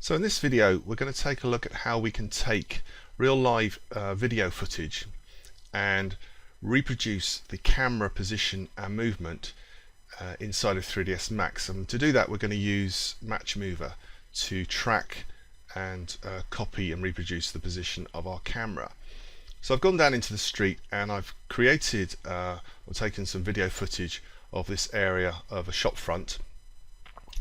So in this video we're going to take a look at how we can take real live video footage and reproduce the camera position and movement inside of 3ds Max. And to do that we're going to use Matchmover to track and copy and reproduce the position of our camera. So I've gone down into the street and I've created or taken some video footage of this area of a shop front,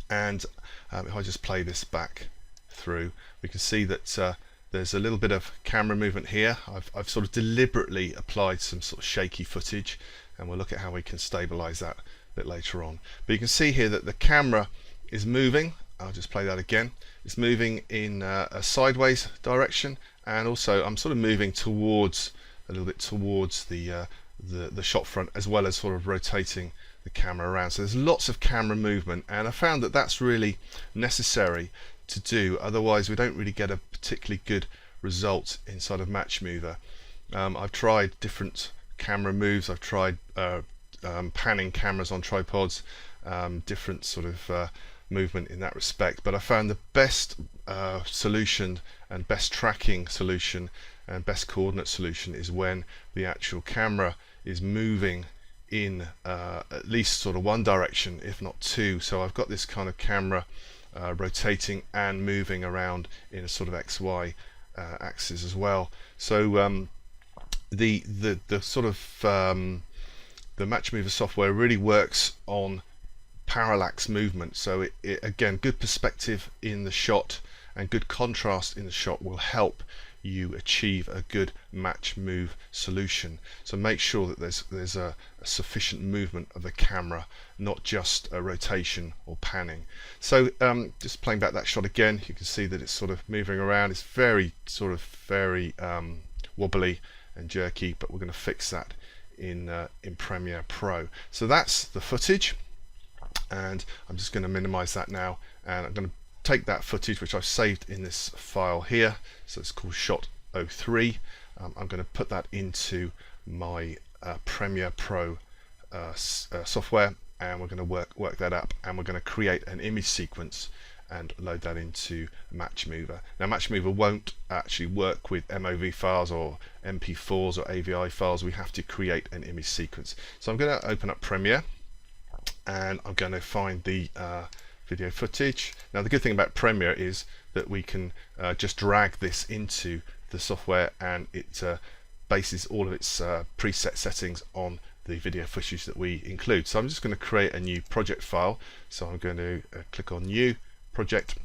and if I just play this back through, we can see that there's a little bit of camera movement here. I've sort of deliberately applied some sort of shaky footage, and we'll look at how we can stabilize that a bit later on. But you can see here that the camera is moving. I'll just play that again. It's moving in a sideways direction, and also I'm sort of moving towards a little bit towards the shop front, as well as sort of rotating the camera around. So there's lots of camera movement, and I found that that's really necessary to do, otherwise we don't really get a particularly good result inside of Matchmover. I've tried different camera moves. I've tried panning cameras on tripods, different sort of movement in that respect, but I found the best solution and best tracking solution and best coordinate solution is when the actual camera is moving in at least sort of one direction, if not two. So I've got this kind of camera rotating and moving around in a sort of XY axis as well. So the sort of the Matchmover software really works on parallax movement. So it again, good perspective in the shot and good contrast in the shot will help you achieve a good match move solution. So make sure that there's a sufficient movement of the camera, not just a rotation or panning. So just playing back that shot again, you can see that it's sort of moving around. It's very wobbly and jerky, but we're going to fix that in Premiere Pro. So that's the footage, and I'm just going to minimize that now, and I'm going to take that footage which I've saved in this file here, so it's called shot 03. I'm going to put that into my Premiere Pro software, and we're going to work that up, and we're going to create an image sequence and load that into Matchmover. Now Matchmover won't actually work with MOV files or MP4s or AVI files. We have to create an image sequence. So I'm going to open up Premiere, and I'm going to find the video footage. Now the good thing about Premiere is that we can just drag this into the software, and it bases all of its preset settings on the video footage that we include. So I'm just going to create a new project file. So I'm going to click on New Project,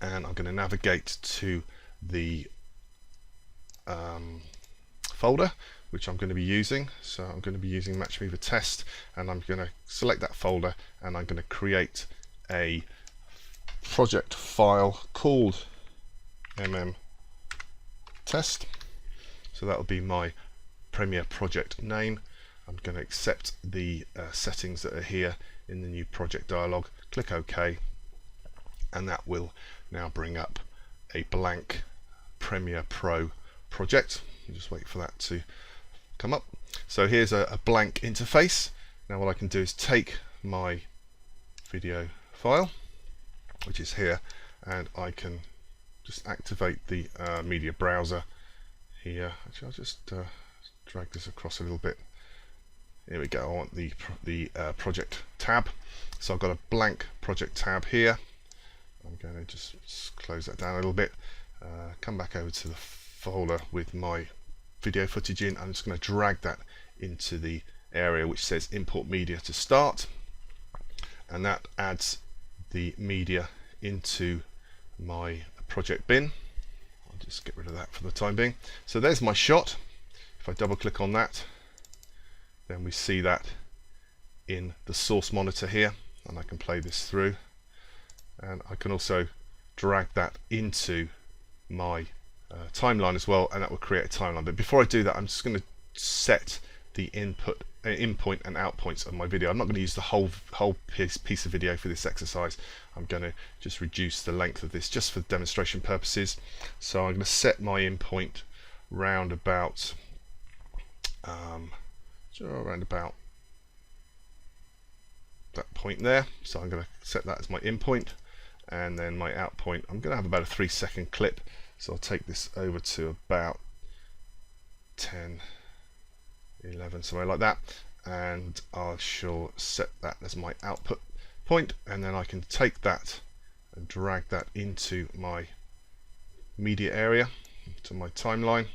and I'm going to navigate to the folder which I'm going to be using. So I'm going to be using Matchmover Test, and I'm going to select that folder, and I'm going to create a project file called Test. So that will be my Premiere project name. I'm going to accept the settings that are here in the new project dialog, click OK, and that will now bring up a blank Premiere Pro project. I'll just wait for that to come up. So here's a blank interface. Now what I can do is take my video file, which is here, and I can just activate the media browser here. Actually, I'll just drag this across a little bit. Here we go. I want the project tab. So I've got a blank project tab here. I'm going to just close that down a little bit, come back over to the folder with my video footage in. I'm just going to drag that into the area which says import media to start, and that adds the media into my project bin. I'll just get rid of that for the time being. So there's my shot. If I double click on that, then we see that in the source monitor here, and I can play this through, and I can also drag that into my timeline as well, and that will create a timeline. But before I do that, I'm just going to set the in point and out points of my video. I'm not going to use the whole piece of video for this exercise. I'm going to just reduce the length of this just for demonstration purposes. So I'm going to set my in point round about that point there. So I'm going to set that as my in point, and then my out point, I'm going to have about a 3-second clip, so I'll take this over to about 10, 11, somewhere like that, and I shall set that as my output point, and then I can take that and drag that into my media area, to my timeline,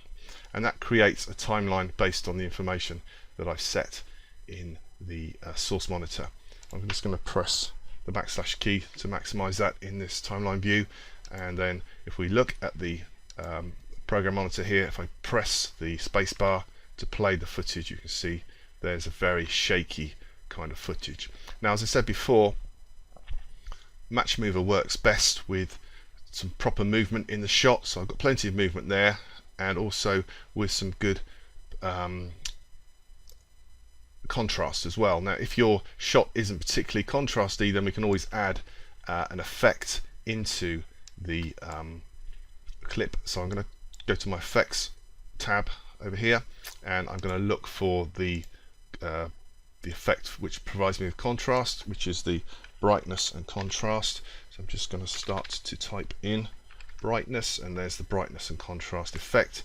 and that creates a timeline based on the information that I've set in the source monitor. I'm just going to press the / key to maximize that in this timeline view, and then if we look at the program monitor here, if I press the spacebar to play the footage, you can see there's a very shaky kind of footage. Now, as I said before, Matchmover works best with some proper movement in the shot, so I've got plenty of movement there, and also with some good contrast as well. Now, if your shot isn't particularly contrasty, then we can always add an effect into the clip. So I'm going to go to my effects tab over here, and I'm going to look for the effect which provides me with contrast, which is the brightness and contrast. So I'm just going to start to type in brightness, and there's the brightness and contrast effect.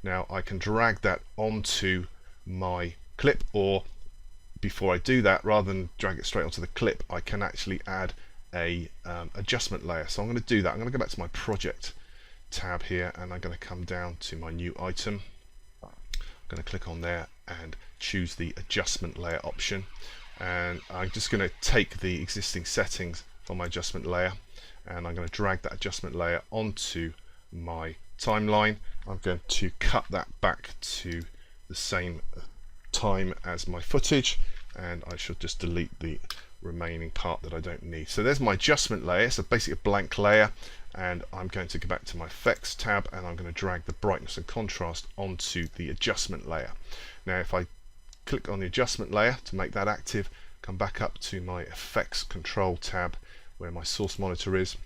Now I can drag that onto my clip, or before I do that, rather than drag it straight onto the clip, I can actually add a adjustment layer. So I'm going to do that. I'm going to go back to my project tab here, and I'm going to come down to my new item. I'm going to click on there and choose the adjustment layer option, and I'm just going to take the existing settings from my adjustment layer, and I'm going to drag that adjustment layer onto my timeline. I'm going to cut that back to the same time as my footage, and I should just delete the remaining part that I don't need. So there's my adjustment layer. So basically a blank layer, and I'm going to go back to my effects tab, and I'm going to drag the brightness and contrast onto the adjustment layer. Now if I click on the adjustment layer to make that active, come back up to my effects control tab where my source monitor is,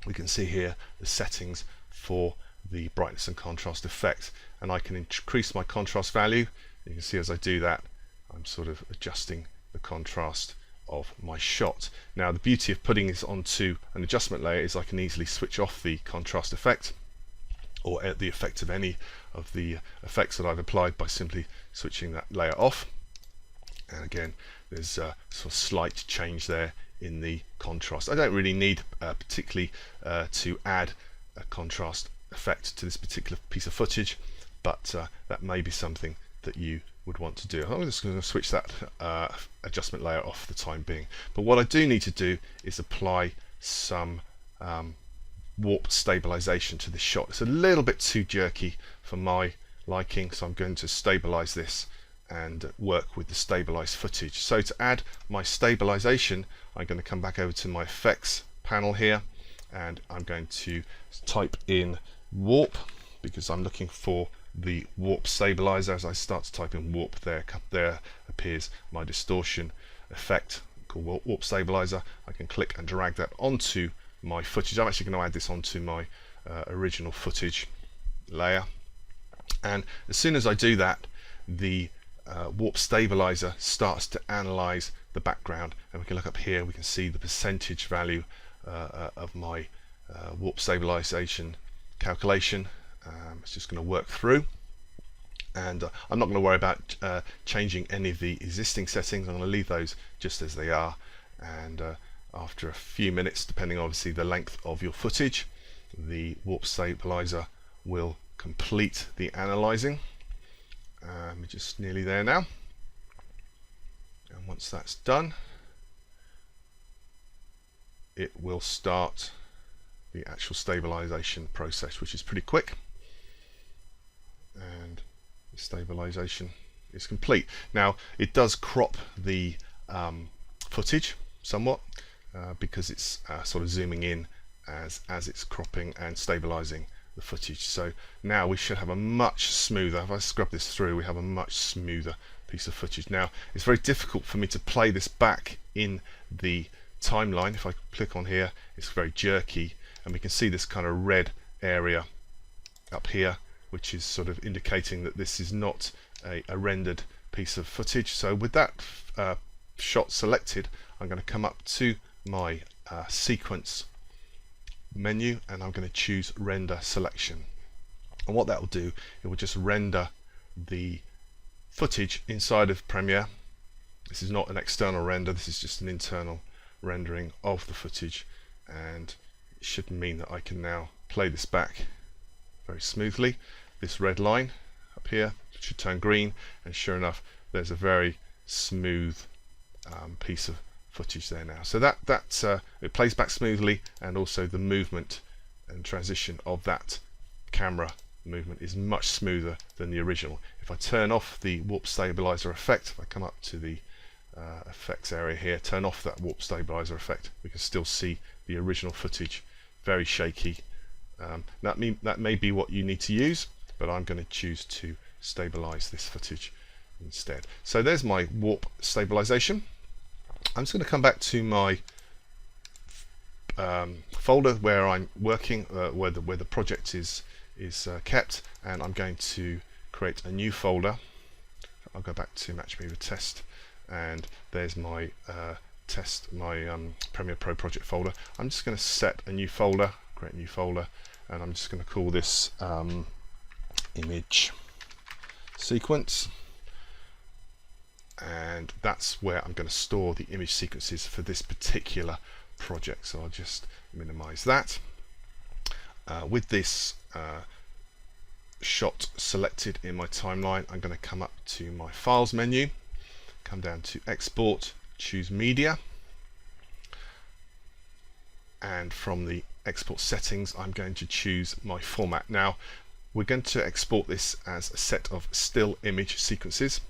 we can see here the settings for the brightness and contrast effect, and I can increase my contrast value. You can see as I do that, I'm sort of adjusting the contrast of my shot. Now the beauty of putting this onto an adjustment layer is I can easily switch off the contrast effect, or the effect of any of the effects that I've applied, by simply switching that layer off. And again, there's a sort of slight change there in the contrast. I don't really need particularly to add a contrast effect to this particular piece of footage, but that may be something that you would want to do. I'm just going to switch that adjustment layer off for the time being. But what I do need to do is apply some warp stabilization to this shot. It's a little bit too jerky for my liking, so I'm going to stabilize this and work with the stabilized footage. So to add my stabilization, I'm going to come back over to my effects panel here, and I'm going to type in warp, because I'm looking for the warp stabilizer. As I start to type in warp, there appears my distortion effect called warp stabilizer. I can click and drag that onto my footage. I'm actually going to add this onto my original footage layer, and as soon as I do that, the warp stabilizer starts to analyze the background, and we can look up here, we can see the percentage value of my warp stabilization calculation. It's just going to work through, and I'm not going to worry about changing any of the existing settings. I'm going to leave those just as they are, and after a few minutes, depending obviously the length of your footage, the warp stabilizer will complete the analyzing. We're just nearly there now, and once that's done, it will start the actual stabilization process, which is pretty quick, and the stabilization is complete. Now it does crop the footage somewhat because it's sort of zooming in as it's cropping and stabilizing the footage. So now we should have a much smoother, if I scrub this through, we have a much smoother piece of footage. Now it's very difficult for me to play this back in the timeline. If I click on here, it's very jerky, and we can see this kind of red area up here, which is sort of indicating that this is not a rendered piece of footage. So with that shot selected, I'm going to come up to my sequence menu, and I'm going to choose render selection. And what that will do, it will just render the footage inside of Premiere. This is not an external render, this is just an internal rendering of the footage, and it should mean that I can now play this back very smoothly. This red line up here should turn green, and sure enough there's a very smooth piece of footage there now. So that it plays back smoothly, and also the movement and transition of that camera movement is much smoother than the original. If I turn off the warp stabilizer effect, if I come up to the effects area here, turn off that warp stabilizer effect, we can still see the original footage, very shaky. That may be what you need to use, but I'm going to choose to stabilize this footage instead. So there's my warp stabilization. I'm just going to come back to my folder where I'm working, where the project is kept, and I'm going to create a new folder. I'll go back to Matchmover Test, and there's my Premiere Pro project folder. I'm just going to set a new folder, create a new folder, and I'm just going to call this image sequence, and that's where I'm going to store the image sequences for this particular project. So I'll just minimize that. With this shot selected in my timeline, I'm going to come up to my Files menu, come down to Export, choose Media, and from the export settings I'm going to choose my format. Now we're going to export this as a set of still image sequences,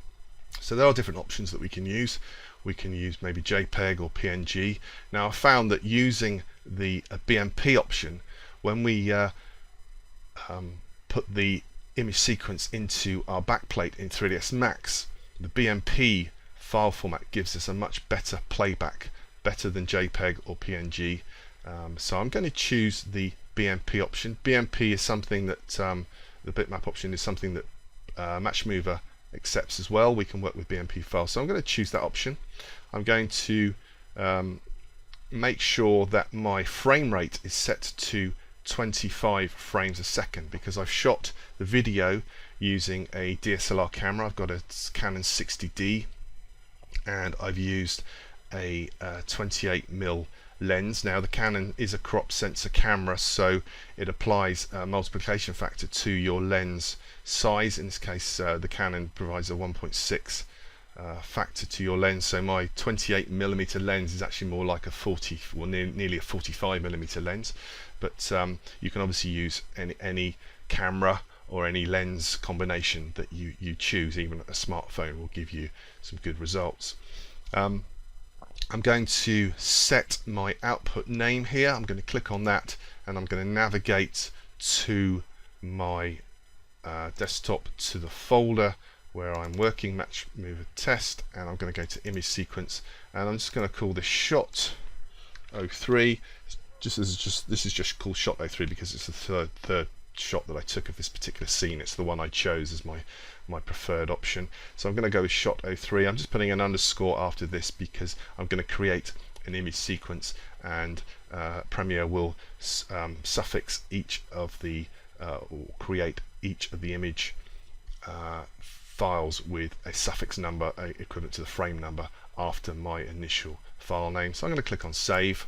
so there are different options that we can use. We can use maybe JPEG or PNG. Now I found that using the BMP option, when we put the image sequence into our backplate in 3ds Max, the BMP file format gives us a much better playback, better than JPEG or PNG. So I'm going to choose the BMP option. BMP is something that the bitmap option is something that Matchmover accepts as well. We can work with BMP files, so I'm going to choose that option. I'm going to make sure that my frame rate is set to 25 frames a second, because I've shot the video using a DSLR camera. I've got a Canon 60D, and I've used a 28mm lens. Now the Canon is a crop sensor camera, so it applies a multiplication factor to your lens size. In this case the Canon provides a 1.6 factor to your lens, so my 28mm lens is actually more like a 40, well nearly a 45mm lens. But you can obviously use any camera or any lens combination that you choose. Even a smartphone will give you some good results. I'm going to set my output name here. I'm going to click on that, and I'm going to navigate to my desktop, to the folder where I'm working, Matchmover Test, and I'm going to go to image sequence, and I'm just going to call this shot 03. This is just called shot 03 because it's the third shot that I took of this particular scene. It's the one I chose as my preferred option. So I'm going to go with shot 03. I'm just putting an underscore after this because I'm going to create an image sequence, and Premiere will suffix each of the or create each of the image files with a suffix number equivalent to the frame number after my initial file name. So I'm going to click on save,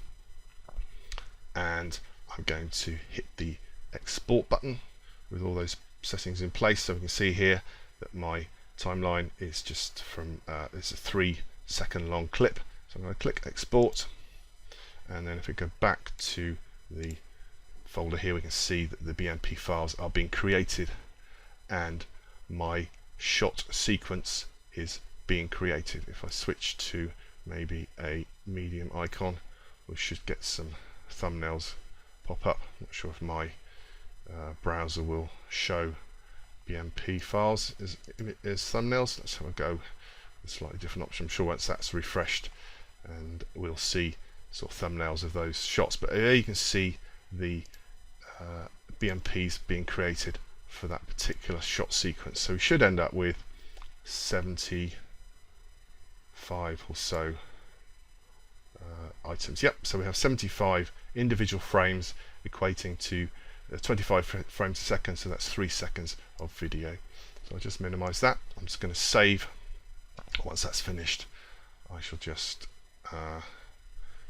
and I'm going to hit the export button with all those settings in place. So we can see here that my timeline is just from it's a 3-second long clip. So I'm going to click export, and then if we go back to the folder here, we can see that the BMP files are being created and my shot sequence is being created. If I switch to maybe a medium icon, we should get some thumbnails pop up. Not sure if my browser will show BMP files as thumbnails. Let's have a go with a slightly different option. I'm sure once that's refreshed, and we'll see sort of thumbnails of those shots. But there you can see the BMPs being created for that particular shot sequence. So we should end up with 75 or so items. Yep, so we have 75 individual frames equating to 25 frames a second, so that's 3 seconds of video. So I'll just minimize that. I'm just going to save. Once that's finished, I shall just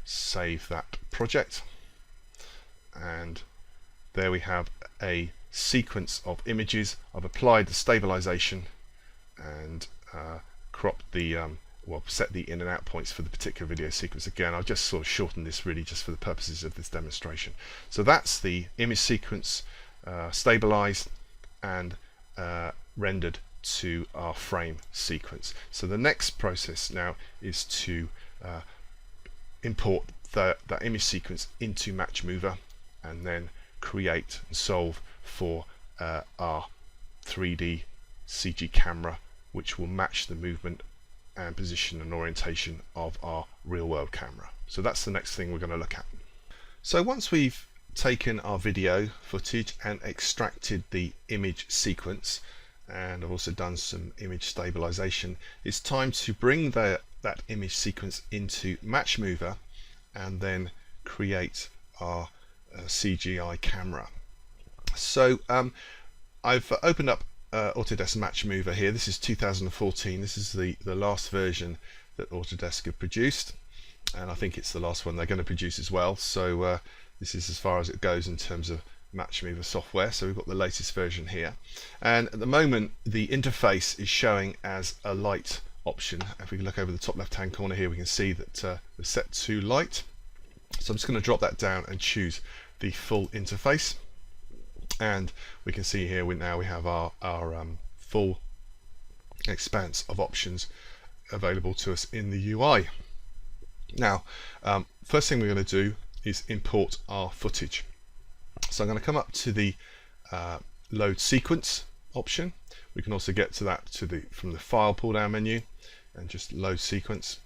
save that project, and there we have a sequence of images. I've applied the stabilization and cropped the set the in and out points for the particular video sequence. Again, I've just sort of shortened this really just for the purposes of this demonstration. So that's the image sequence stabilized and rendered to our frame sequence. So the next process now is to import that image sequence into Matchmover and then create and solve for our 3D CG camera, which will match the movement and position and orientation of our real-world camera. So that's the next thing we're going to look at. So once we've taken our video footage and extracted the image sequence, and I've also done some image stabilization, it's time to bring that image sequence into Matchmover and then create our CGI camera. So I've opened up Autodesk Matchmover here. This is 2014. This is the last version that Autodesk have produced, and I think it's the last one they're going to produce as well. So this is as far as it goes in terms of Matchmover software. So we've got the latest version here, and at the moment the interface is showing as a light option. If we look over the top left hand corner here, we can see that we're set to light. So I'm just going to drop that down and choose the full interface, and we can see here we have our full expanse of options available to us in the UI. Now first thing we're going to do is import our footage. So I'm going to come up to the load sequence option. We can also get to that from the file pull down menu and just load sequence,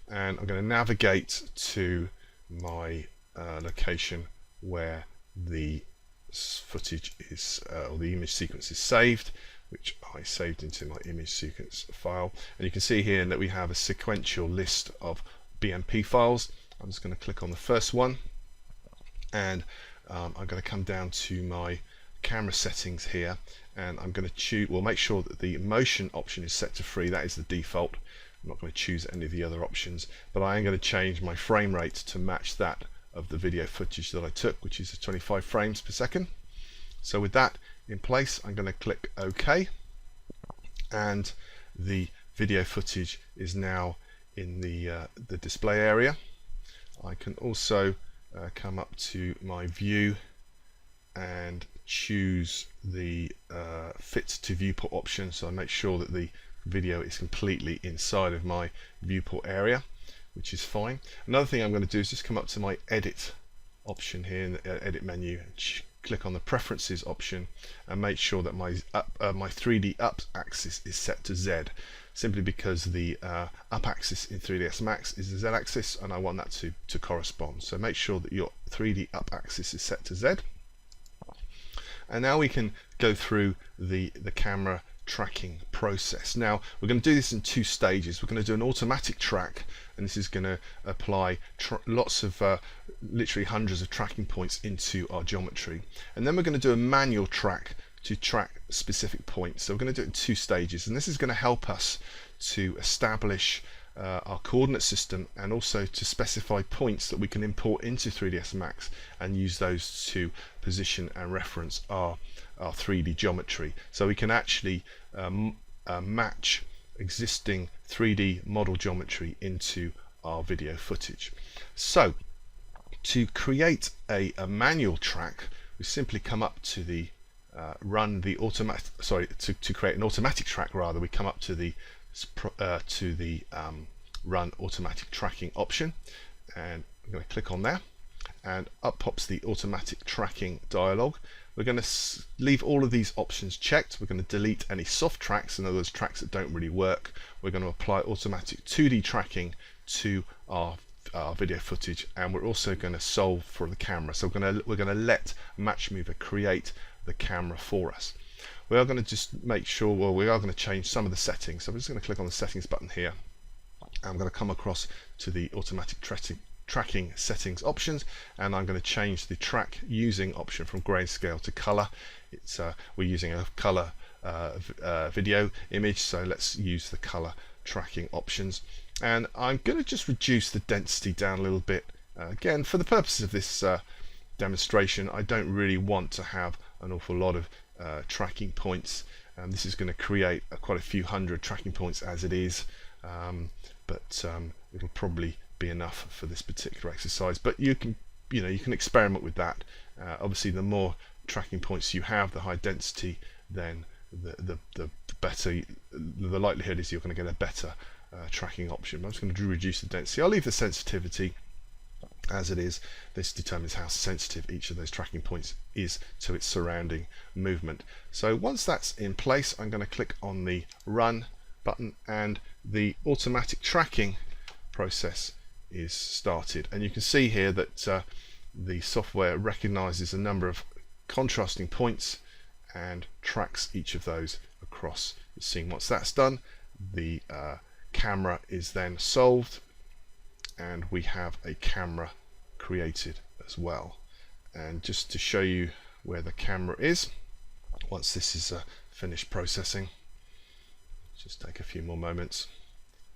and I'm going to navigate to my location where the footage is or the image sequence is saved, which I saved into my image sequence file. And you can see here that we have a sequential list of BMP files. I'm just going to click on the first one, and I'm going to come down to my camera settings here, and I'm going to choose, make sure that the motion option is set to free. That is the default. I'm not going to choose any of the other options, but I am going to change my frame rate to match that of the video footage that I took, which is 25 frames per second. So with that in place, I'm going to click OK, and the video footage is now in the display area. I can also come up to my view and choose the fit to viewport option, so I make sure that the video is completely inside of my viewport area, which is fine. Another thing I'm going to do is just come up to my edit option here in the edit menu, click on the preferences option, and make sure that my 3D up axis is set to Z, simply because the up axis in 3ds Max is the Z axis, and I want that to correspond. So make sure that your 3D up axis is set to Z. And now we can go through the camera tracking process. Now we're going to do this in 2 stages. We're going to do an automatic track, and this is going to apply lots of literally hundreds of tracking points into our geometry, and then we're going to do a manual track to track specific points. So we're going to do it in 2 stages, and this is going to help us to establish our coordinate system, and also to specify points that we can import into 3ds Max and use those to position and reference our 3D geometry, so we can actually match existing 3D model geometry into our video footage. So to create a manual track, we simply come up to the to create an automatic track rather, we come up to the run automatic tracking option, and I'm going to click on there, and up pops the automatic tracking dialog. We're going to leave all of these options checked. We're going to delete any soft tracks, in other words tracks that don't really work. We're going to apply automatic 2D tracking to our video footage, and we're also going to solve for the camera. So we're going to let Matchmover create the camera for us. We are going to just make sure, well, we are going to change some of the settings. So I'm just going to click on the settings button here. I'm going to come across to the automatic tracking settings options, and I'm going to change the track using option from grayscale to color. We're using a color video image, so let's use the color tracking options, and I'm going to just reduce the density down a little bit. Again, for the purposes of this demonstration, I don't really want to have an awful lot of tracking points. This is going to create quite a few hundred tracking points as it is, but it'll probably be enough for this particular exercise. But you can experiment with that. Obviously, the more tracking points you have, the higher density, then the better the likelihood is you're going to get a better tracking option. I'm just going to reduce the density. I'll leave the sensitivity as it is. This determines how sensitive each of those tracking points is to its surrounding movement. So once that's in place, I'm going to click on the Run button, and the automatic tracking process is started. And you can see here that the software recognizes a number of contrasting points and tracks each of those across the scene. Once that's done, the camera is then solved, and we have a camera created as well. And just to show you where the camera is, once this is finished processing, just take a few more moments.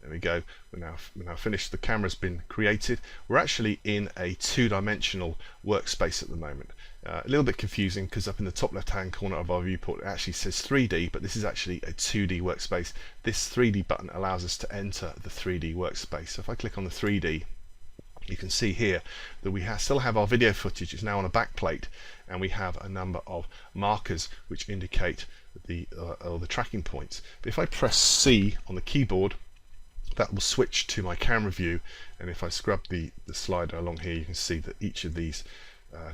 There we go. We're now finished. The camera's been created. We're actually in a two-dimensional workspace at the moment. A little bit confusing because up in the top left-hand corner of our viewport it actually says 3D, but this is actually a 2D workspace. This 3D button allows us to enter the 3D workspace. So if I click on the 3D, you can see here that we still have our video footage. It's now on a backplate, and we have a number of markers which indicate the tracking points. But if I press C on the keyboard, that will switch to my camera view, and if I scrub the slider along here, you can see that each of these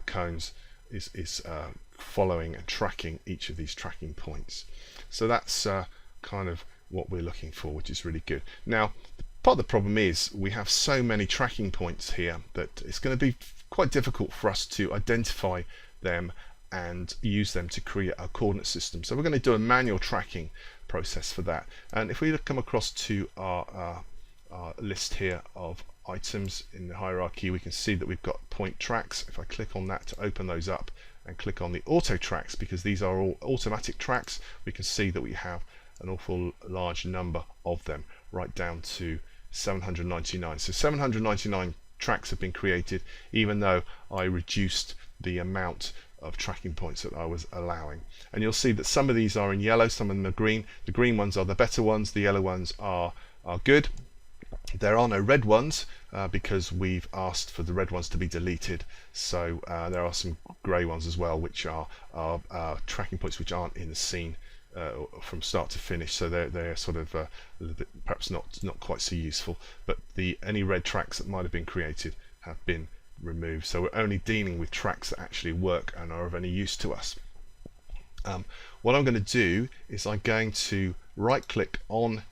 cones is following and tracking each of these tracking points. So that's kind of what we're looking for, which is really good. Now, part of the problem is we have so many tracking points here that it's going to be quite difficult for us to identify them and use them to create a coordinate system. So we're going to do a manual tracking process for that. And if we come across to our list here of items in the hierarchy, we can see that we've got point tracks. If I click on that to open those up and click on the auto tracks, because these are all automatic tracks, we can see that we have an awful large number of them, right down to 799. So 799 tracks have been created, even though I reduced the amount of tracking points that I was allowing. And you'll see that some of these are in yellow, some of them are green. The green ones are the better ones, the yellow ones are good. There are no red ones because we've asked for the red ones to be deleted. So there are some grey ones as well, which are tracking points which aren't in the scene from start to finish. So they're sort of a little bit, perhaps not quite so useful. But any red tracks that might have been created have been removed. So we're only dealing with tracks that actually work and are of any use to us. What I'm going to do is I'm going to right click on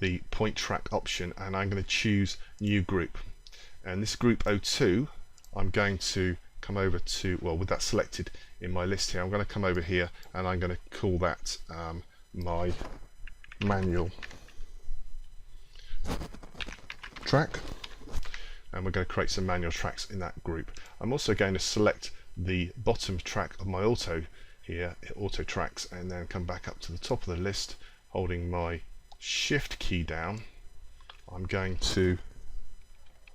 the point track option, and I'm going to choose new group, and this group 02 I'm going to come over to, well, with that selected in my list here, I'm going to come over here and I'm going to call that my manual track, and we're going to create some manual tracks in that group. I'm also going to select the bottom track of my auto here, auto tracks, and then come back up to the top of the list holding my shift key down. I'm going to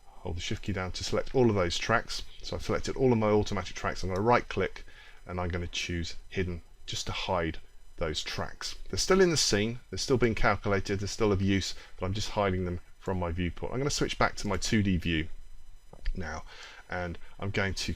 hold the shift key down to select all of those tracks. So I've selected all of my automatic tracks. I'm going to right click and I'm going to choose hidden just to hide those tracks. They're still in the scene, they're still being calculated, they're still of use, but I'm just hiding them from my viewport. I'm going to switch back to my 2D view now, and I'm going to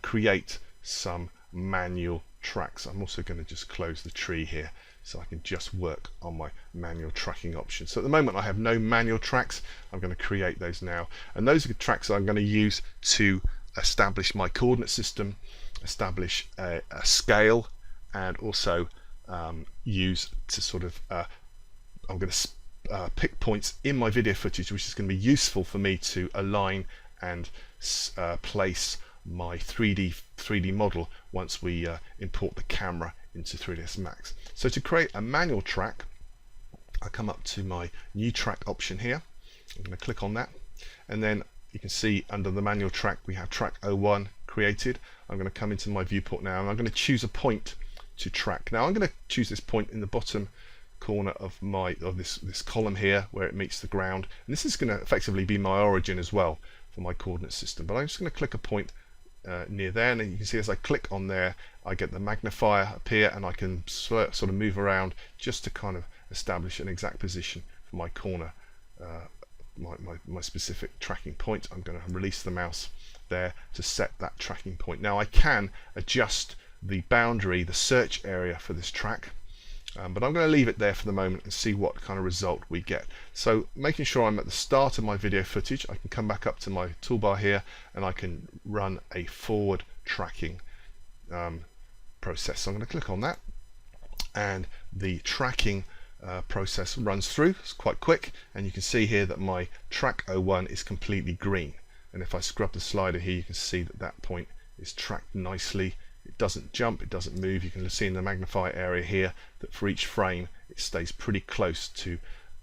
create some manual tracks. I'm also going to just close the tree here so I can just work on my manual tracking option. So at the moment I have no manual tracks. I'm going to create those now, and those are the tracks that I'm going to use to establish my coordinate system, establish a scale, and also use to sort of I'm going to pick points in my video footage which is going to be useful for me to align and place my 3D model once we import the camera into 3ds Max. So to create a manual track, I come up to my new track option here. I'm going to click on that, and then you can see under the manual track we have track 01 created. I'm going to come into my viewport now and I'm going to choose a point to track. Now I'm going to choose this point in the bottom corner of this column here where it meets the ground, and this is going to effectively be my origin as well for my coordinate system. But I'm just going to click a point near there, and you can see as I click on there I get the magnifier appear and I can sort of move around just to kind of establish an exact position for my corner, my specific tracking point. I'm going to release the mouse there to set that tracking point. Now I can adjust the boundary, the search area for this track, but I'm going to leave it there for the moment and see what kind of result we get. So making sure I'm at the start of my video footage, I can come back up to my toolbar here and I can run a forward tracking process. So I'm going to click on that, and the tracking process runs through. It's quite quick, and you can see here that my track 01 is completely green, and if I scrub the slider here you can see that that point is tracked nicely. It doesn't jump, it doesn't move. You can see in the magnifier area here that for each frame it stays pretty close to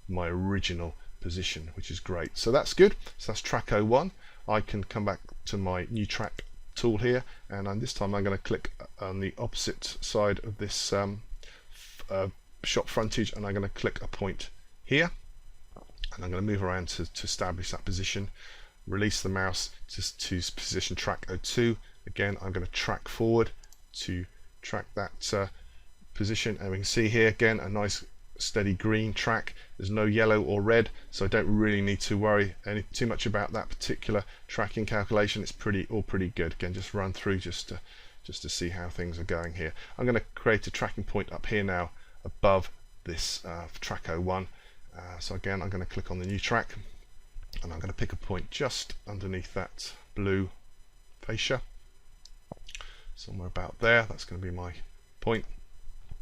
my original position, which is great. So that's good. So that's track 01. I can come back to my new track tool here, and this time I'm going to click on the opposite side of this shot frontage, and I'm going to click a point here, and I'm going to move around to establish that position. Release the mouse to position track 02. Again, I'm going to track forward to track that position, and we can see here again a nice steady green track. There's no yellow or red, so I don't really need to worry too much about that particular tracking calculation. It's all pretty good. Again, just run through just to see how things are going here. I'm going to create a tracking point up here now above this track 01. So again, I'm going to click on the new track, and I'm going to pick a point just underneath that blue fascia, somewhere about there. That's going to be my point.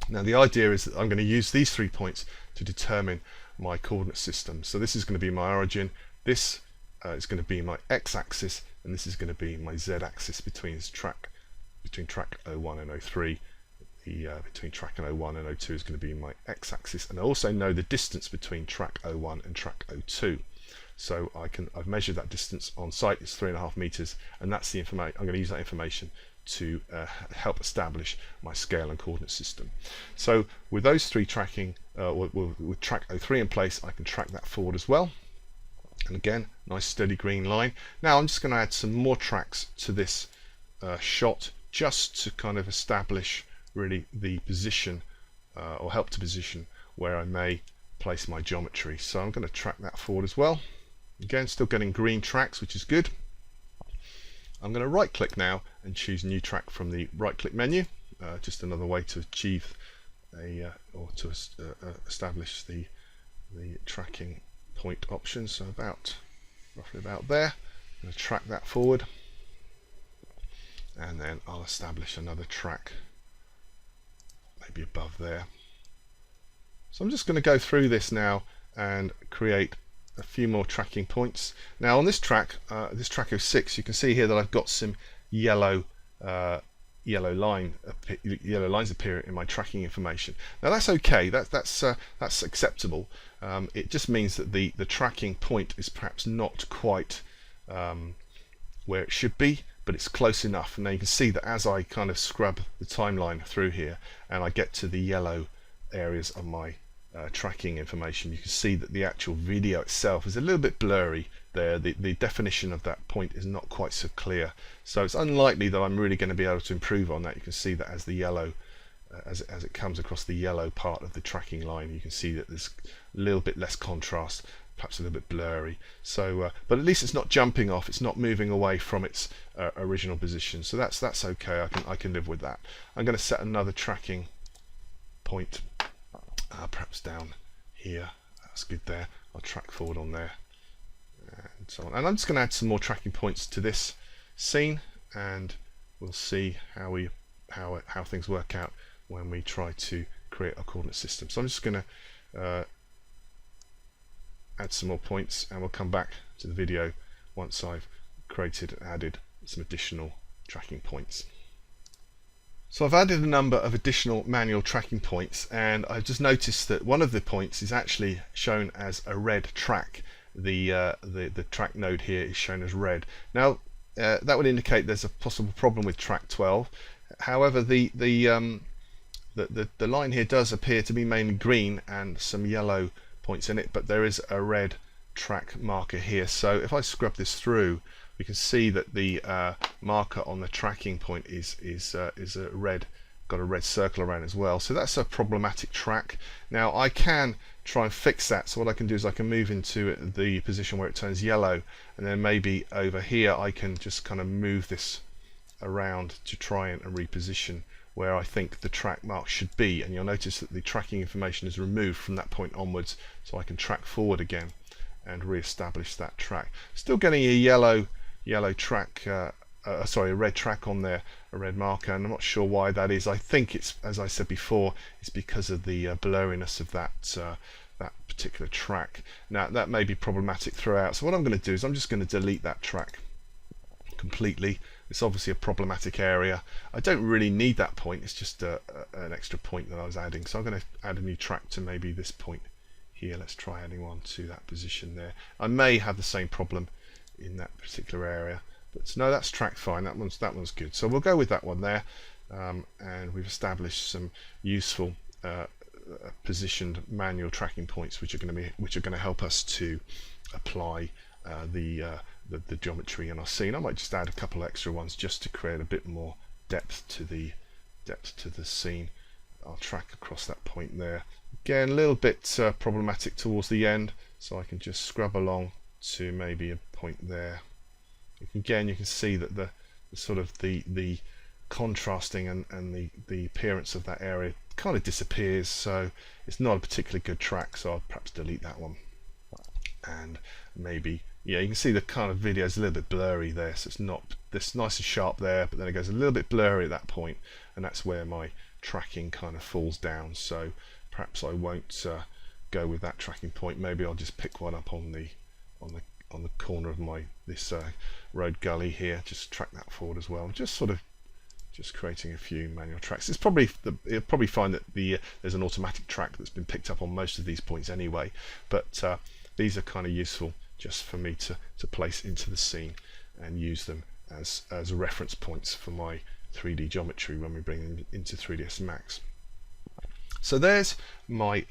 Now the idea is that I'm going to use these 3 points to determine my coordinate system. So this is going to be my origin, this is going to be my x-axis, and this is going to be my z-axis between track 01 and 03. Between track 01 and 02 is going to be my x-axis, and I also know the distance between track 01 and track 02. So I've measured that distance on site. It's 3.5 meters, and that's the information. I'm going to use that information to help establish my scale and coordinate system. So with those 3 tracking, with track 03 in place, I can track that forward as well. And again, nice steady green line. Now I'm just going to add some more tracks to this shot, just to kind of establish really the position, or help to position where I may place my geometry. So I'm going to track that forward as well. Again, still getting green tracks, which is good. I'm going to right click now and choose new track from the right click menu, just another way to achieve establish the tracking point option. So roughly about there. I'm going to track that forward, and then I'll establish another track maybe above there. So I'm just going to go through this now and create a few more tracking points. Now on this track 06, you can see here that I've got some yellow lines appearing in my tracking information. Now that's okay. That's acceptable. It just means that the tracking point is perhaps not quite where it should be, but it's close enough. And now you can see that as I kind of scrub the timeline through here and I get to the yellow areas of my tracking information, you can see that the actual video itself is a little bit blurry there. The definition of that point is not quite so clear, so it's unlikely that I'm really going to be able to improve on that. You can see that as the yellow as it comes across the yellow part of the tracking line, you can see that there's a little bit less contrast, perhaps a little bit blurry. So but at least it's not jumping off, it's not moving away from its original position, so that's okay. I can live with that. I'm going to set another tracking point, perhaps down here. That's good there. I'll track forward on there, and so on. And I'm just going to add some more tracking points to this scene, and we'll see how things work out when we try to create a coordinate system. So I'm just going to add some more points, and we'll come back to the video once I've created and added some additional tracking points. So I've added a number of additional manual tracking points, and I've just noticed that one of the points is actually shown as a red track. the track node here is shown as red. Now that would indicate there's a possible problem with track 12. However, the line here does appear to be mainly green and some yellow points in it, but there is a red track marker here. So if I scrub this through, we can see that the marker on the tracking point is a red, got a red circle around as well. So that's a problematic track. Now I can try and fix that. So what I can do is I can move into the position where it turns yellow, and then maybe over here I can just kind of move this around to try and reposition where I think the track mark should be. And you'll notice that the tracking information is removed from that point onwards, so I can track forward again and re-establish that track. Still getting a yellow track, sorry, a red track on there, a red marker, and I'm not sure why that is. I think it's, as I said before, it's because of the blurriness of that that particular track. Now that may be problematic throughout, so what I'm going to do is I'm just going to delete that track completely. It's obviously a problematic area. I don't really need that point, it's just an extra point that I was adding. So I'm going to add a new track to maybe this point here. Let's try adding one to that position there. I may have the same problem in that particular area, but no, that's track fine. That one's good. So we'll go with that one there, and we've established some useful positioned manual tracking points, which are going to help us to apply the geometry in our scene. I might just add a couple extra ones just to create a bit more depth to the scene. I'll track across that point there. Again, a little bit problematic towards the end, so I can just scrub along to maybe a point there. Again, you can see that the sort of the contrasting and the appearance of that area kind of disappears, so it's not a particularly good track, so I'll perhaps delete that one. And maybe, yeah, you can see the kind of video is a little bit blurry there, so it's not this nice and sharp there, but then it goes a little bit blurry at that point, and that's where my tracking kind of falls down. So perhaps I won't go with that tracking point. Maybe I'll just pick one up on the corner of this road gully here, just track that forward as well, just creating a few manual tracks. It's probably you'll probably find that there's an automatic track that's been picked up on most of these points anyway, but these are kind of useful just for me to place into the scene and use them as reference points for my 3D geometry when we bring them into 3ds Max. So there's my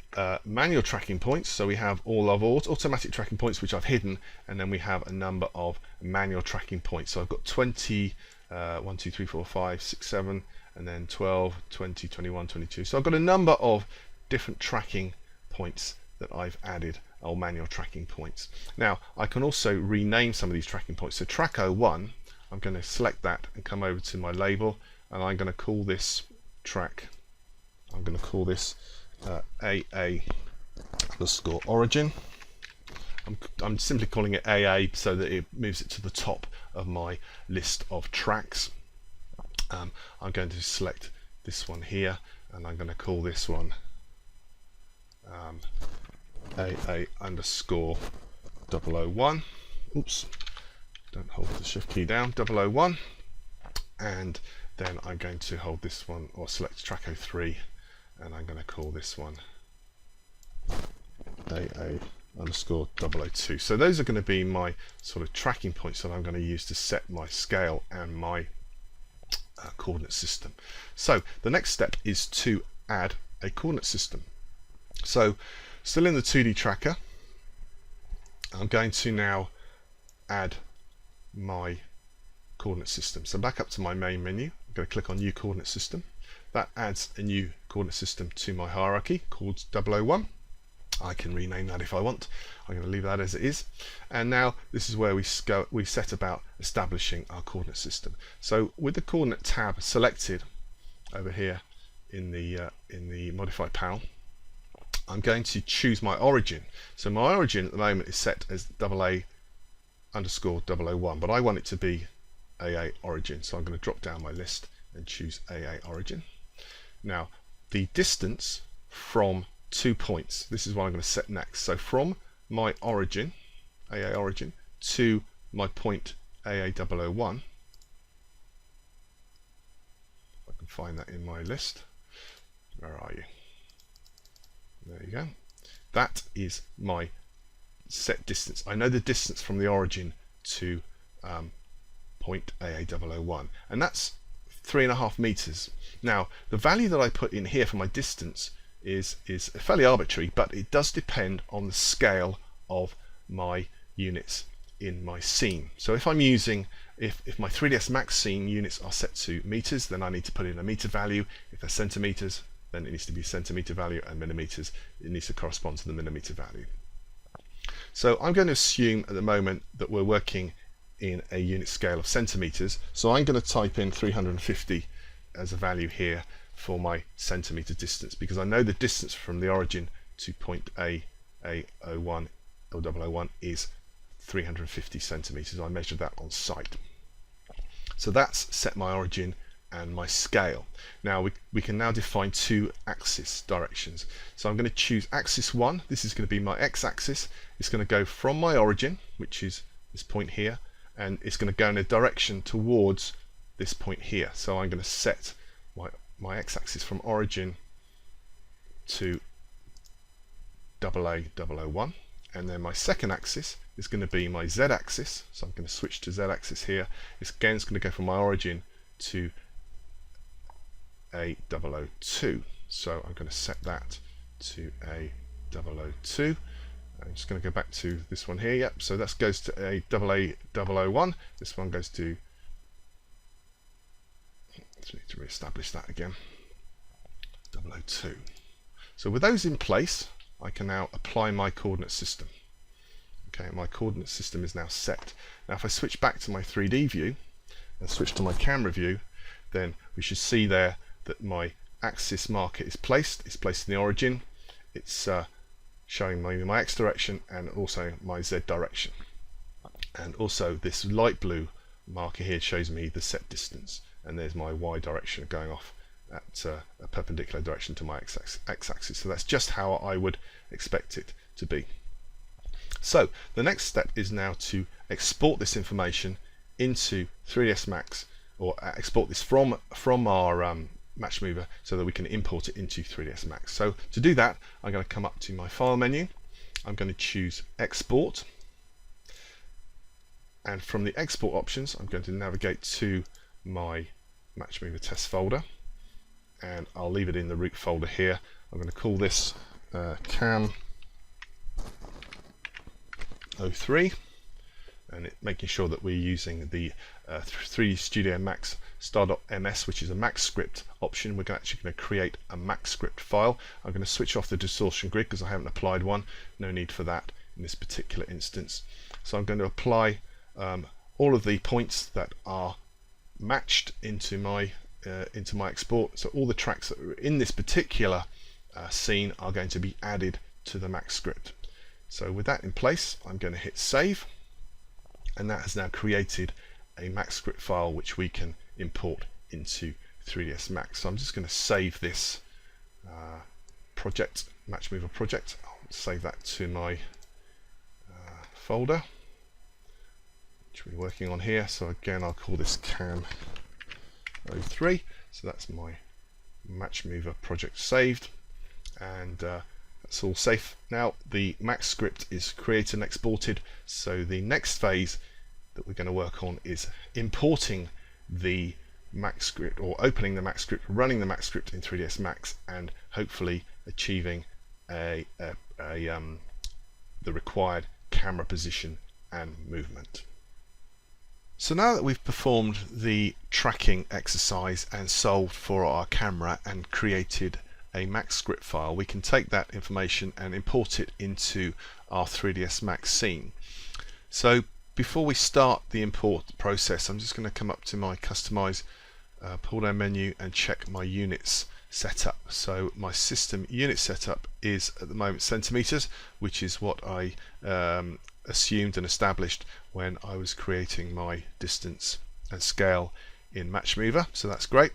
manual tracking points. So we have all of automatic tracking points, which I've hidden, and then we have a number of manual tracking points. So I've got 20, 1, 2, 3, 4, 5, 6, 7, and then 12, 20, 21, 22. So I've got a number of different tracking points that I've added, or manual tracking points. Now I can also rename some of these tracking points. So track 01, I'm going to select that and come over to my label, and I'm going to call this track, I'm going to call this AA_origin. I'm simply calling it AA so that it moves it to the top of my list of tracks. I'm going to select this one here, and I'm going to call this one AA_001. Oops, don't hold the shift key down. 001, and then I'm going to hold this one, or select track 03, and I'm going to call this one AA_002. So those are going to be my sort of tracking points that I'm going to use to set my scale and my coordinate system. So the next step is to add a coordinate system. So still in the 2D tracker, I'm going to now add my coordinate system. So back up to my main menu, I'm going to click on new coordinate system. That adds a new coordinate system to my hierarchy called 001. I can rename that if I want. I'm going to leave that as it is. And now this is where we set about establishing our coordinate system. So with the coordinate tab selected over here in the modify panel, I'm going to choose my origin. So my origin at the moment is set as AA_001, but I want it to be AA origin. So I'm going to drop down my list and choose AA origin. Now the distance from 2 points, this is what I'm going to set next. So from my origin, AA origin, to my point AA001, I can find that in my list. Where are you? There you go. That is my set distance. I know the distance from the origin to point AA001, and that's 3.5 meters. Now the value that I put in here for my distance is fairly arbitrary, but it does depend on the scale of my units in my scene. So if I'm using, if my 3ds Max scene units are set to meters, then I need to put in a meter value. If they're centimeters, then it needs to be centimeter value, and millimeters, it needs to correspond to the millimeter value. So I'm going to assume at the moment that we're working in a unit scale of centimeters, so I'm going to type in 350 as a value here for my centimeter distance, because I know the distance from the origin to point A01 or 001 is 350 centimeters. I measured that on site. So that's set my origin and my scale. Now we can now define two axis directions. So I'm going to choose axis 1. This is going to be my x-axis. It's going to go from my origin, which is this point here, and it's going to go in a direction towards this point here. So I'm going to set my x-axis from origin to AA001, and then my second axis is going to be my z-axis. So I'm going to switch to z-axis here. It's going to go from my origin to A002. So I'm going to set that to A002. I'm just going to go back to this one here. Yep. So that goes to AA001. This one goes to. Let's need to re-establish that again. 002. So with those in place, I can now apply my coordinate system. Okay, my coordinate system is now set. Now if I switch back to my 3D view and switch to my camera view, then we should see there that my axis marker is placed. It's placed in the origin. It's showing me my x direction and also my z direction. And also this light blue marker here shows me the set distance. And there's my y direction going off at a perpendicular direction to my x-axis. So that's just how I would expect it to be. So the next step is now to export this information into 3ds Max, or export this from our Matchmover so that we can import it into 3ds Max. So to do that, I'm going to come up to my File menu. I'm going to choose Export, and from the Export options, I'm going to navigate to my Matchmover test folder, and I'll leave it in the root folder here. I'm going to call this Cam 03, and making sure that we're using the 3D Studio Max star.ms, which is a Max script option. We're actually going to create a Max script file. I'm going to switch off the distortion grid because I haven't applied one. No need for that in this particular instance. So I'm going to apply all of the points that are matched into my export. So all the tracks that are in this particular scene are going to be added to the Max script. So with that in place, I'm going to hit save, and that has now created a Max script file which we can import into 3ds Max. So I'm just going to save this project, Matchmover project. I'll save that to my folder which we're working on here. So again, I'll call this Cam 03. So that's my Matchmover project saved, and that's all safe. Now the Max script is created and exported, so the next phase that we're going to work on is importing the Max script, or opening the Max script, running the Max script in 3ds Max, and hopefully achieving the required camera position and movement. So now that we've performed the tracking exercise and solved for our camera and created a Max script file, we can take that information and import it into our 3ds Max scene. So before we start the import process, I'm just going to come up to my Customize pull down menu and check my units setup. So my system unit setup is at the moment centimeters, which is what I assumed and established when I was creating my distance and scale in Matchmover. So that's great,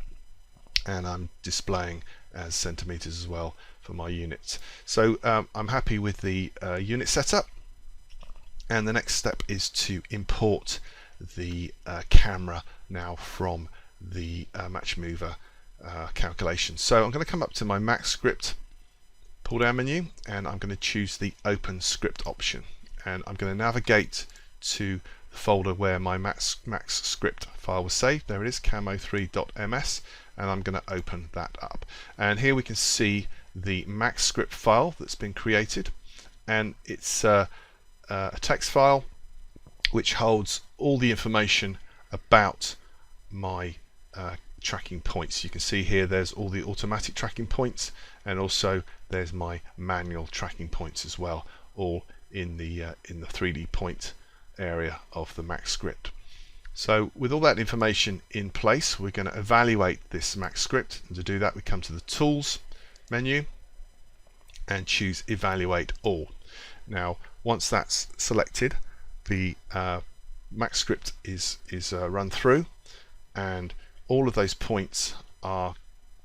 and I'm displaying as centimeters as well for my units. So I'm happy with the unit setup, and the next step is to import the camera now from the Matchmover calculation. So I'm going to come up to my Max script pull down menu, and I'm going to choose the open script option, and I'm going to navigate to the folder where my Max script file was saved. There it is, camo3.ms, and I'm going to open that up. And here we can see the Max script file that's been created, and it's a text file which holds all the information about my tracking points. You can see here there's all the automatic tracking points, and also there's my manual tracking points as well, all in the 3D point area of the Max script. So with all that information in place, we're going to evaluate this Max script, and to do that we come to the Tools menu and choose Evaluate All. Now once that's selected, the Max script is run through, and all of those points are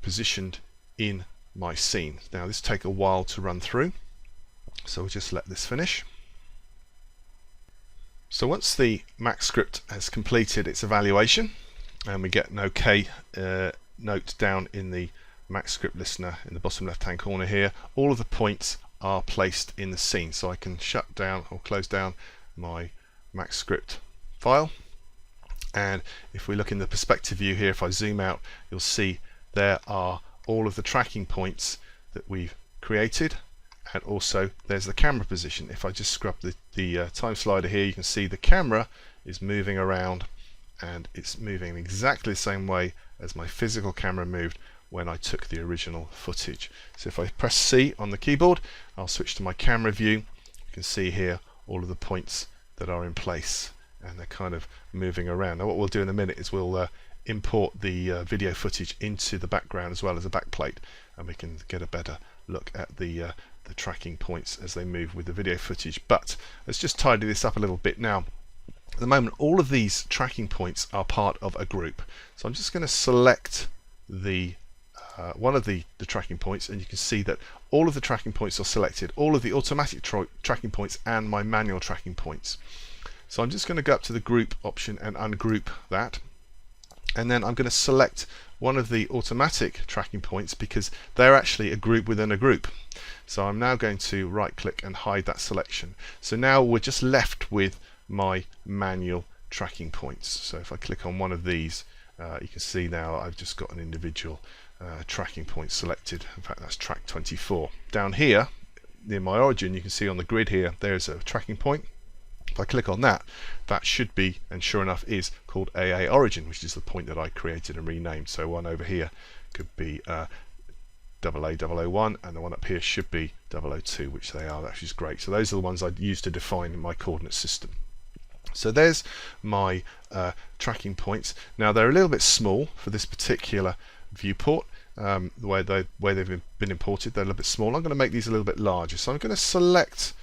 positioned in my scene. Now this will take a while to run through, so we'll just let this finish. So once the Max script has completed its evaluation, and we get an OK note down in the Max script listener in the bottom left hand corner here, all of the points are placed in the scene. So I can shut down or close down my Max script file, and if we look in the perspective view here, if I zoom out, you'll see there are all of the tracking points that we've created, and also there's the camera position. If I just scrub the time slider here, you can see the camera is moving around, and it's moving exactly the same way as my physical camera moved when I took the original footage. So if I press C on the keyboard, I'll switch to my camera view. You can see here all of the points that are in place, and they're kind of moving around. Now what we'll do in a minute is we'll import the video footage into the background as well as a backplate, and we can get a better look at the tracking points as they move with the video footage. But let's just tidy this up a little bit. Now at the moment all of these tracking points are part of a group, so I'm just going to select the one of the tracking points, and you can see that all of the tracking points are selected, all of the automatic tracking points and my manual tracking points. So I'm just going to go up to the group option and ungroup that, and then I'm going to select one of the automatic tracking points because they're actually a group within a group. So I'm now going to right click and hide that selection. So now we're just left with my manual tracking points. So if I click on one of these, you can see now I've just got an individual tracking point selected. In fact, that's track 24. Down here near my origin, you can see on the grid here there's a tracking point. If I click on that, that should be, and sure enough is, called AA origin, which is the point that I created and renamed. So one over here could be AA001, and the one up here should be 002, which they are. That's just great. So those are the ones I'd use to define my coordinate system. So there's my tracking points. Now they're a little bit small for this particular viewport. The way they've been imported, they're a little bit small. I'm going to make these a little bit larger. So I'm going to select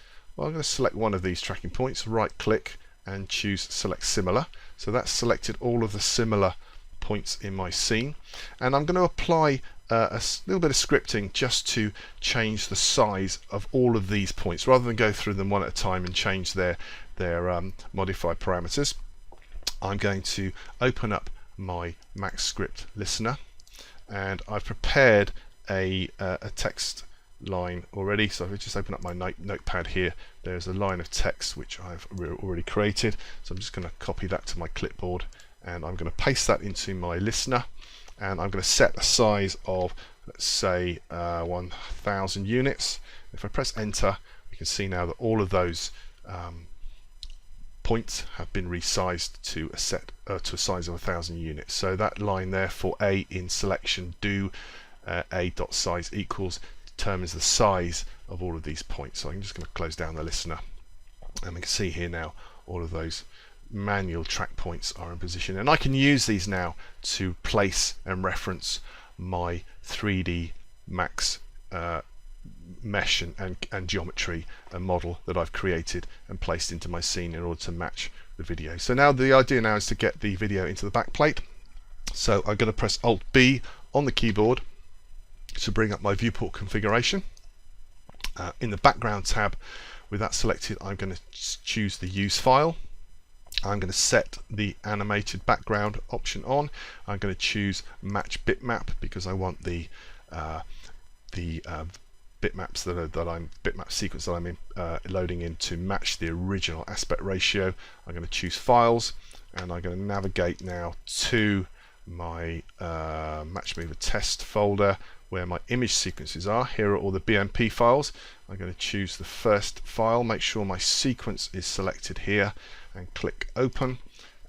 one of these tracking points, right click and choose select similar. So that's selected all of the similar points in my scene, and I'm going to apply a little bit of scripting just to change the size of all of these points rather than go through them one at a time and change their modified parameters. I'm going to open up my Max script listener, and I've prepared a text line already. So if I just open up my notepad here, there's a line of text which I've already created. So I'm just going to copy that to my clipboard, and I'm going to paste that into my listener, and I'm going to set a size of, let's say, 1000 units. If I press enter, you can see now that all of those points have been resized to a size of 1000 units. So that line there for A in selection do a.size equals determines the size of all of these points. So I'm just going to close down the listener, and we can see here now all of those manual track points are in position, and I can use these now to place and reference my 3D Max mesh and geometry and model that I've created and placed into my scene in order to match the video. So now the idea now is to get the video into the backplate. So I'm going to press Alt B on the keyboard to bring up my viewport configuration. In the background tab, with that selected, I'm going to choose the use file. I'm going to set the animated background option on. I'm going to choose match bitmap because I want the bitmap sequence that I'm loading in to match the original aspect ratio. I'm going to choose Files, and I'm going to navigate now to my Matchmover test folder where my image sequences are. Here are all the BMP files. I'm going to choose the first file, make sure my sequence is selected here, and click Open,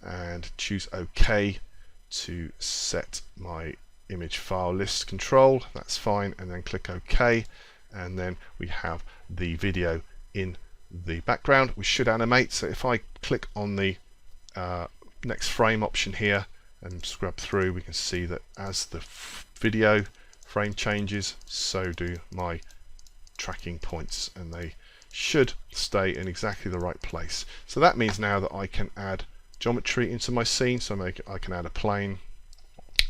and choose OK to set my image file list control. That's fine, and then click OK, and then we have the video in the background. We should animate, so if I click on the next frame option here and scrub through, we can see that as the video frame changes, so do my tracking points, and they should stay in exactly the right place. So that means now that I can add geometry into my scene. So I can add a plane,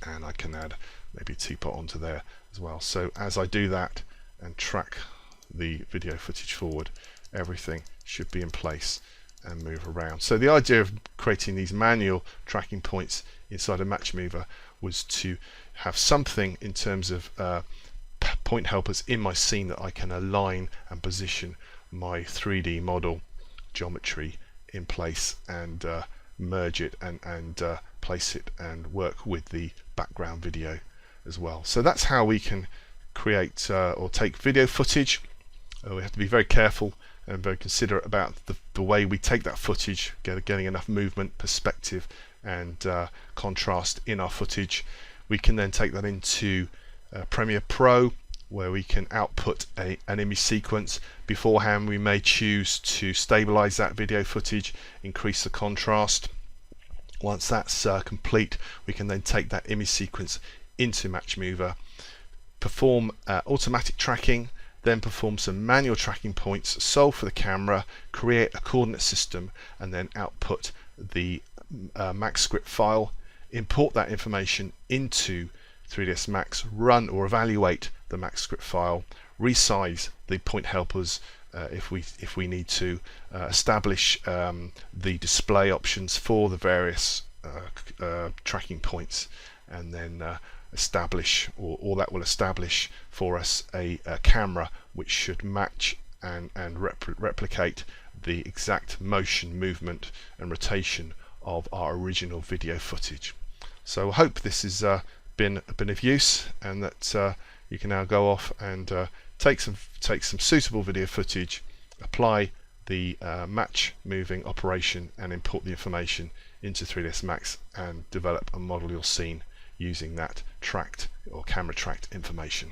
and I can add maybe a teapot onto there as well. So as I do that and track the video footage forward, everything should be in place and move around. So the idea of creating these manual tracking points inside a Matchmover was to have something in terms of point helpers in my scene that I can align and position my 3D model geometry in place, and merge it and place it and work with the background video as well. So that's how we can create or take video footage. We have to be very careful and very considerate about the way we take that footage, getting enough movement, perspective, and contrast in our footage. We can then take that into Premiere Pro, where we can output an image sequence. Beforehand, we may choose to stabilize that video footage, increase the contrast. Once that's complete, we can then take that image sequence into Matchmover, perform automatic tracking, then perform some manual tracking points, solve for the camera, create a coordinate system, and then output the Max script file, import that information into 3ds Max, run or evaluate the Max script file, resize the point helpers if we need to, establish the display options for the various tracking points, and then establish, or all that will establish for us a camera which should match and replicate the exact motion, movement and rotation of our original video footage. So I hope this has been of use, and that you can now go off and take some suitable video footage, apply the match moving operation, and import the information into 3ds Max and develop and model your scene using that tracked or camera tracked information.